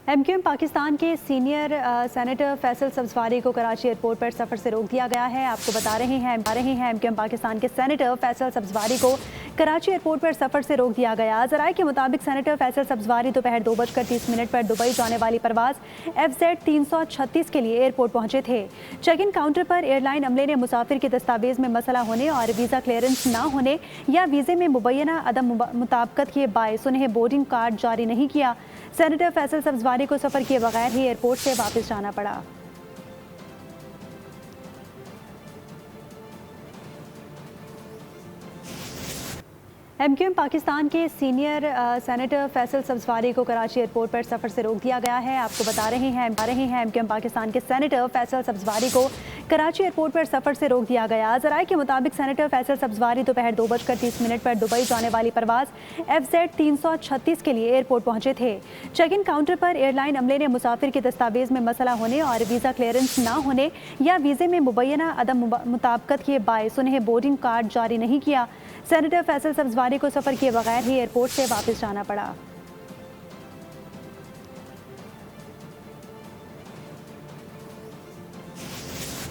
MQM Pakistan के senior senator Faisal Sabzwari को Karachi airport पर सफ़र से रोक दिया गया है। आपको बता रहे हैं एमक्यूएम पाकिस्तान के सेनेटर फैसल सब्जवारी को कराची एयरपोर्ट पर सफ़र से रोक दिया गया। ज़राए के मुताबिक सेनेटर फैसल सब्जवारी दोपहर 2:30 पर दुबई जाने वाली परवाज़ FZ 336 के लिए एयरपोर्ट पहुंचे थे। चेक इन काउंटर पर एयरलाइन अमले ने मुसाफिर की दस्तावेज़ में मसला होने और वीज़ा क्लियरेंस ना होने या वीज़े में मुबैना अदम मुताबकत के बायस उन्हें बोर्डिंग कार्ड जारी नहीं किया। सेनेटर फैसल सब्जवारी को सफ़र किए बगैर ही एयरपोर्ट से वापस जाना पड़ा। एमक्यूएम पाकिस्तान के सीनियर सेनेटर फैसल सब्जवारी को कराची एयरपोर्ट पर सफ़र से रोक दिया गया है। आपको बता रहे हैं एमक्यूएम पाकिस्तान के सेनेटर फैसल सब्जवारी को कराची एयरपोर्ट पर सफ़र से रोक दिया गया। ज़राए के मुताबिक सेनेटर फैसल सब्जवारी दोपहर 2:30 पर दुबई जाने वाली परवाज़ FZ 336 के लिए एयरपोर्ट पहुंचे थे। चेक इन काउंटर पर एयरलाइन अमले ने मुसाफिर की दस्तावेज़ में मसला होने और वीज़ा क्लियरेंस ना होने या वीज़े में मुबैना अदम मुताबकत के बायस उन्हें बोर्डिंग कार्ड जारी नहीं किया। सेनेटर फैसल सब्जवारी को सफ़र किए बगैर ही एयरपोर्ट से वापस जाना पड़ा।